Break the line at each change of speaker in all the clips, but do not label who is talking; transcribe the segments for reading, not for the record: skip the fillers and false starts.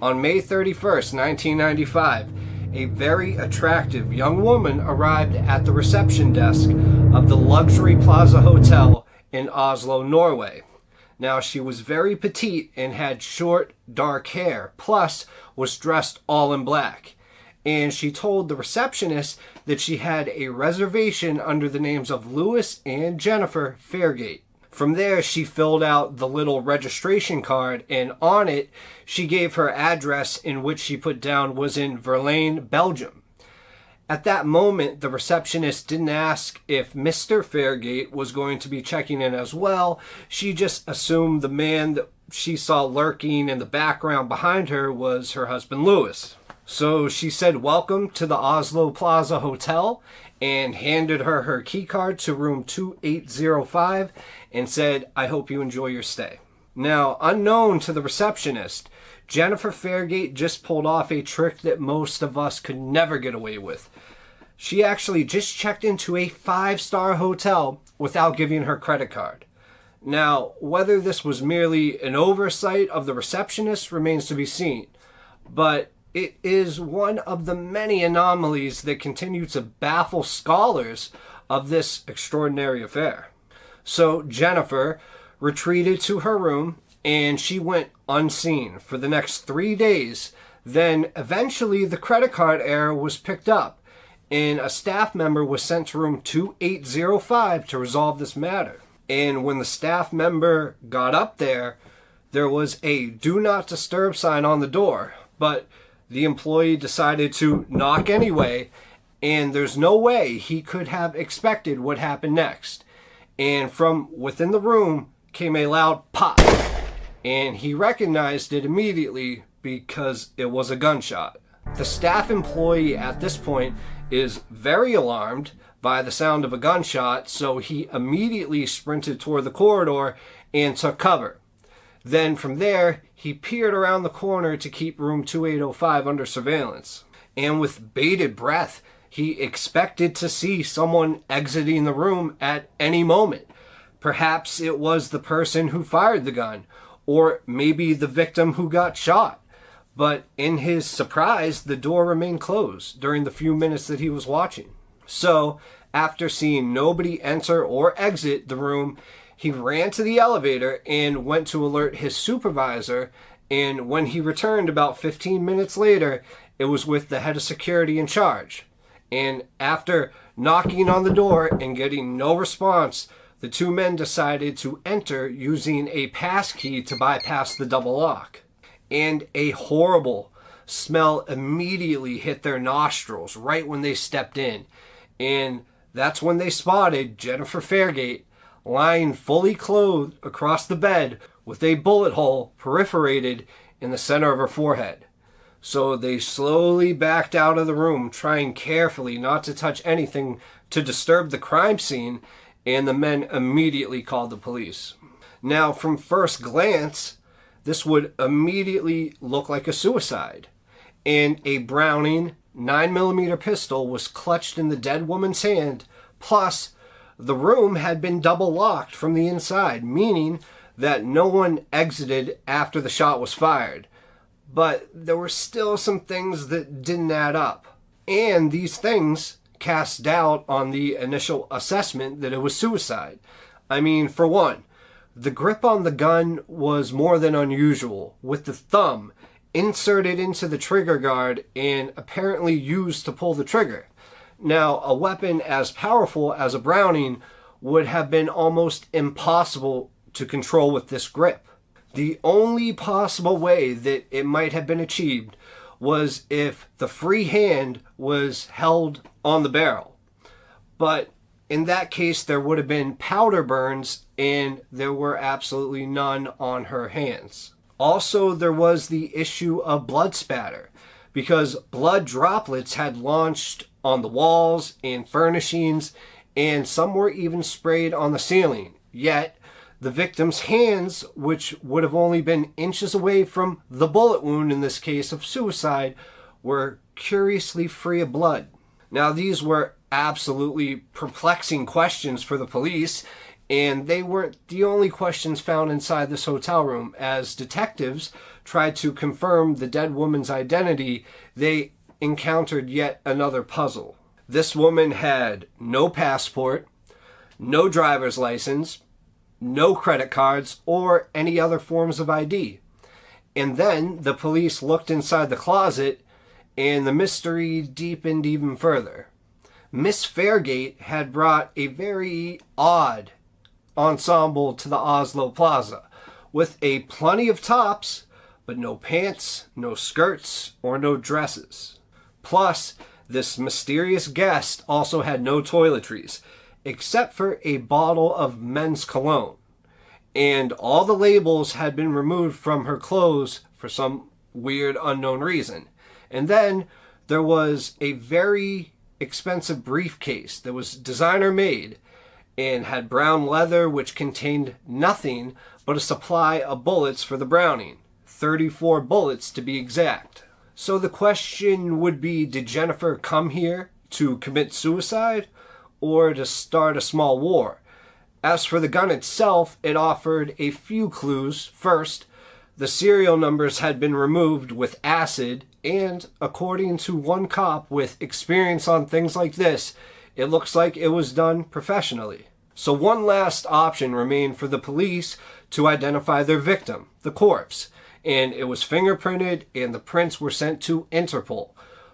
On May 31st, 1995, a very attractive young woman arrived at the reception desk of the Luxury Plaza Hotel in Oslo, Norway. Now, she was very petite and had short, dark hair, plus was dressed all in black. And she told the receptionist that she had a reservation under the names of Louis and Jennifer Fairgate. From there, she filled out the little registration card, and on it, she gave her address, in which she put down was in Verlaine, Belgium. At that moment, the receptionist didn't ask if Mr. Fairgate was going to be checking in as well. She just assumed the man that she saw lurking in the background behind her was her husband, Louis. So she said, "Welcome to the Oslo Plaza Hotel," and handed her key card to room 2805 and said, "I hope you enjoy your stay." Now, unknown to the receptionist, Jennifer Fairgate just pulled off a trick that most of us could never get away with. She actually just checked into a 5-star hotel without giving her credit card. Now, whether this was merely an oversight of the receptionist remains to be seen, but it is one of the many anomalies that continue to baffle scholars of this extraordinary affair. So Jennifer retreated to her room and she went unseen for the next 3 days. Then eventually the credit card error was picked up and a staff member was sent to room 2805 to resolve this matter. And when the staff member got up there, there was a "Do Not Disturb" sign on the door, but the employee decided to knock anyway, and there's no way he could have expected what happened next. And from within the room came a loud pop, and he recognized it immediately because it was a gunshot. The staff employee at this point is very alarmed by the sound of a gunshot, so he immediately sprinted toward the corridor and took cover. Then from there, he peered around the corner to keep room 2805 under surveillance. And with bated breath, he expected to see someone exiting the room at any moment. Perhaps it was the person who fired the gun, or maybe the victim who got shot. But in his surprise, the door remained closed during the few minutes that he was watching. So, after seeing nobody enter or exit the room, he ran to the elevator and went to alert his supervisor, and when he returned about 15 minutes later, it was with the head of security in charge. And after knocking on the door and getting no response, the two men decided to enter using a passkey to bypass the double lock. And a horrible smell immediately hit their nostrils right when they stepped in. And that's when they spotted Jennifer Fairgate lying fully clothed across the bed with a bullet hole perforated in the center of her forehead. So they slowly backed out of the room, trying carefully not to touch anything to disturb the crime scene, and the men immediately called the police. Now, from first glance, this would immediately look like a suicide, and a Browning 9mm pistol was clutched in the dead woman's hand, plus the room had been double locked from the inside, meaning that no one exited after the shot was fired. But there were still some things that didn't add up. And these things cast doubt on the initial assessment that it was suicide. I mean, for one, the grip on the gun was more than unusual, with the thumb inserted into the trigger guard and apparently used to pull the trigger. Now, a weapon as powerful as a Browning would have been almost impossible to control with this grip. The only possible way that it might have been achieved was if the free hand was held on the barrel. But in that case, there would have been powder burns, and there were absolutely none on her hands. Also, there was the issue of blood spatter, because blood droplets had launched on the walls and furnishings, and some were even sprayed on the ceiling. Yet, the victim's hands, which would have only been inches away from the bullet wound in this case of suicide, were curiously free of blood. Now, these were absolutely perplexing questions for the police, And they weren't the only questions found inside this hotel room. As detectives tried to confirm the dead woman's identity, they encountered yet another puzzle. This woman had no passport, no driver's license, no credit cards, or any other forms of ID. And then the police looked inside the closet, and the mystery deepened even further. Miss Fairgate had brought a very odd ensemble to the Oslo Plaza, with a plenty of tops, but no pants, no skirts, or no dresses. Plus, this mysterious guest also had no toiletries, except for a bottle of men's cologne. And all the labels had been removed from her clothes for some weird unknown reason. And then there was a very expensive briefcase that was designer made and had brown leather which contained nothing but a supply of bullets for the Browning. 34 bullets to be exact. So the question would be, did Jennifer come here to commit suicide or to start a small war? As for the gun itself, it offered a few clues. First, the serial numbers had been removed with acid, and according to one cop with experience on things like this, it looks like it was done professionally. So one last option remained for the police to identify their victim, the corpse, and it was fingerprinted and the prints were sent to Interpol,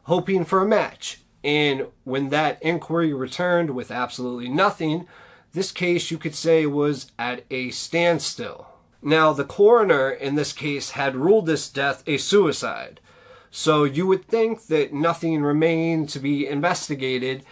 hoping for a match. And when that inquiry returned with absolutely nothing, this case, you could say, was at a standstill. Now, the coroner in this case had ruled this death a suicide, so you would think that nothing remained to be investigated,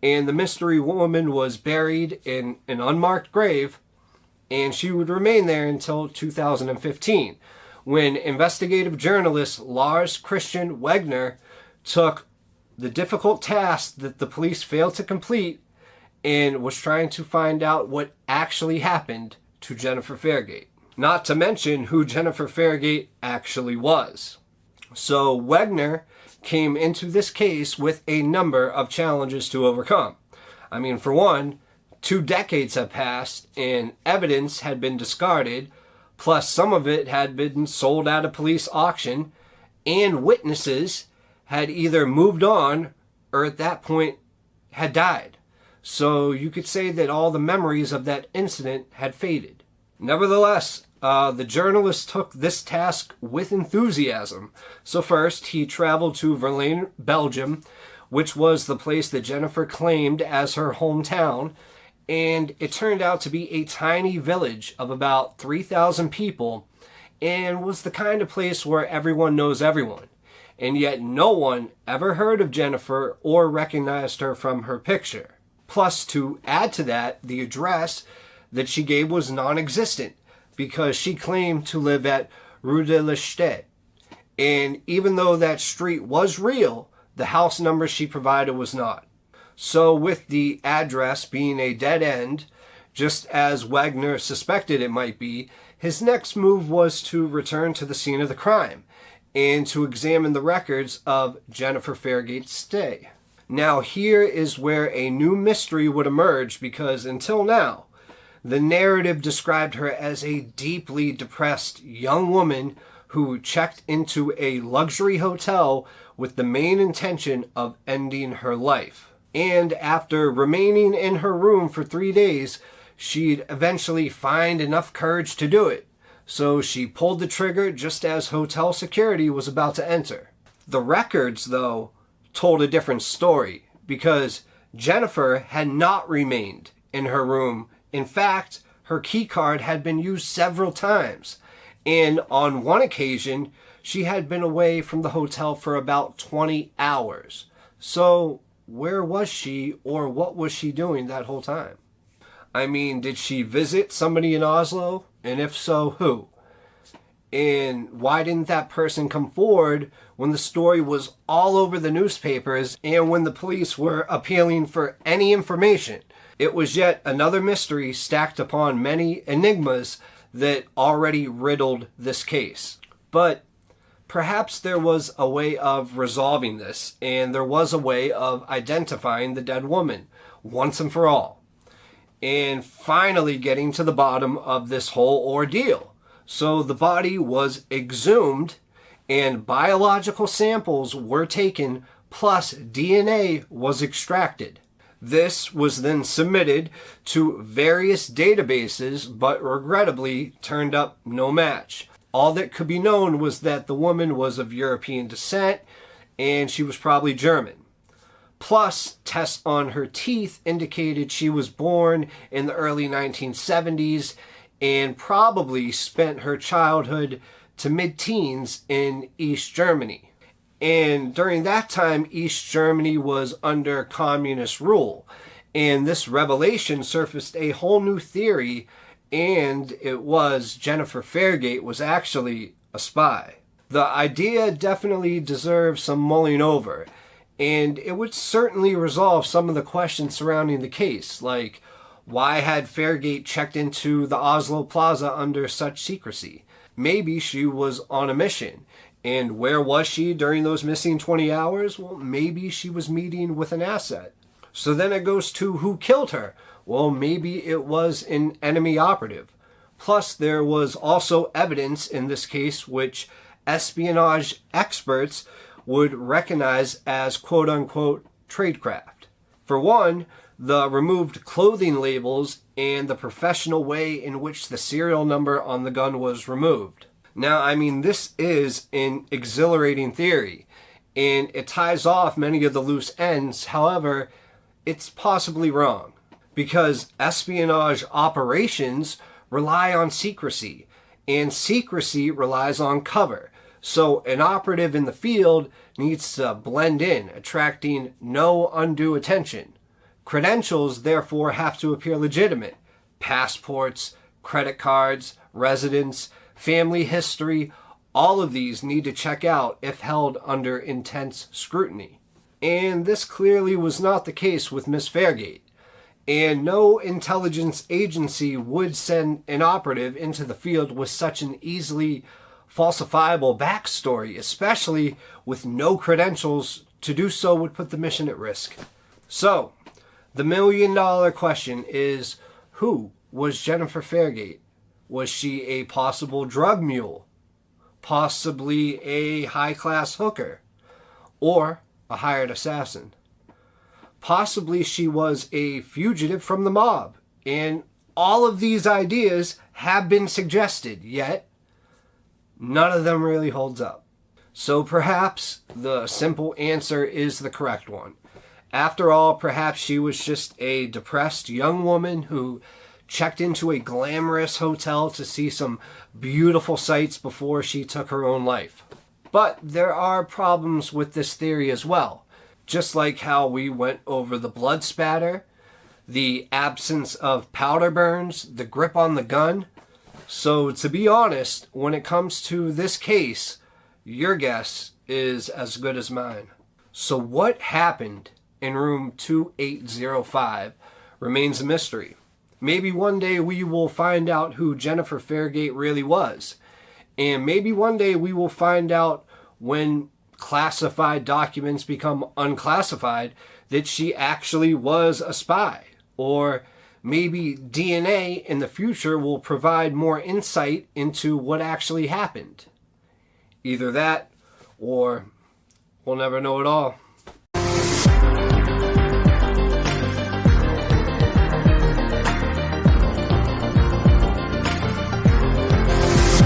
and the mystery woman was buried in an unmarked grave, and she would remain there until 2015, when investigative journalist Lars Christian Wegner took the difficult task that the police failed to complete and was trying to find out what actually happened to Jennifer Fairgate. Not to mention who Jennifer Fairgate actually was. So Wegner came into this case with a number of challenges to overcome. I mean, for one, 2 decades have passed and evidence had been discarded, plus some of it had been sold at a police auction, and witnesses had either moved on or at that point had died. So you could say that all the memories of that incident had faded. Nevertheless, the journalist took this task with enthusiasm. So first, he traveled to Verlaine, Belgium, which was the place that Jennifer claimed as her hometown, and it turned out to be a tiny village of about 3,000 people, and was the kind of place where everyone knows everyone. And yet no one ever heard of Jennifer or recognized her from her picture. Plus, to add to that, the address that she gave was non-existent because she claimed to live at Rue de la Cité. And even though that street was real, the house number she provided was not. So with the address being a dead end, just as Wagner suspected it might be, his next move was to return to the scene of the crime and to examine the records of Jennifer Fairgate's stay. Now here is where a new mystery would emerge, because until now, the narrative described her as a deeply depressed young woman who checked into a luxury hotel with the main intention of ending her life. And after remaining in her room for 3 days, she'd eventually find enough courage to do it. So she pulled the trigger just as hotel security was about to enter. The records, though, told a different story, because Jennifer had not remained in her room. In fact, her key card had been used several times, and on one occasion, she had been away from the hotel for about 20 hours. So where was she, or what was she doing that whole time? I mean, did she visit somebody in Oslo? And if so, who? And why didn't that person come forward when the story was all over the newspapers and when the police were appealing for any information? It was yet another mystery stacked upon many enigmas that already riddled this case. But perhaps there was a way of resolving this, and there was a way of identifying the dead woman once and for all. and finally getting to the bottom of this whole ordeal. So the body was exhumed and biological samples were taken, plus DNA was extracted. This was then submitted to various databases, but regrettably turned up no match. All that could be known was that the woman was of European descent and she was probably German. Plus, tests on her teeth indicated she was born in the early 1970s and probably spent her childhood to mid-teens in East Germany. And during that time, East Germany was under communist rule. And this revelation surfaced a whole new theory, and it was Jennifer Fairgate was actually a spy. The idea definitely deserves some mulling over, and it would certainly resolve some of the questions surrounding the case, like why had Fairgate checked into the Oslo Plaza under such secrecy? Maybe she was on a mission. And where was she during those missing 20 hours? Well, maybe she was meeting with an asset. So then it goes to who killed her. Well, maybe it was an enemy operative. Plus, there was also evidence in this case which espionage experts would recognize as quote-unquote tradecraft. For one, the removed clothing labels and the professional way in which the serial number on the gun was removed. Now, I mean, this is an exhilarating theory, and it ties off many of the loose ends. However, it's possibly wrong, because espionage operations rely on secrecy, and secrecy relies on cover. So an operative in the field needs to blend in, attracting no undue attention. Credentials, therefore, have to appear legitimate. Passports, credit cards, residence, family history, all of these need to check out if held under intense scrutiny. And this clearly was not the case with Miss Fairgate. And no intelligence agency would send an operative into the field with such an easily falsifiable backstory, especially with no credentials. To do so would put the mission at risk. So, the million-dollar question is, who was Jennifer Fairgate? Was she a possible drug mule? Possibly a high-class hooker? Or a hired assassin? Possibly she was a fugitive from the mob. And all of these ideas have been suggested, yet none of them really holds up. So perhaps the simple answer is the correct one. After all, perhaps she was just a depressed young woman who checked into a glamorous hotel to see some beautiful sights before she took her own life. But there are problems with this theory as well. Just like how we went over the blood spatter, the absence of powder burns, the grip on the gun. So to be honest, when it comes to this case, your guess is as good as mine. So what happened in room 2805 remains a mystery. Maybe one day we will find out who Jennifer Fairgate really was. And maybe one day we will find out, when classified documents become unclassified, that she actually was a spy. Or maybe DNA in the future will provide more insight into what actually happened. Either that, or we'll never know at all.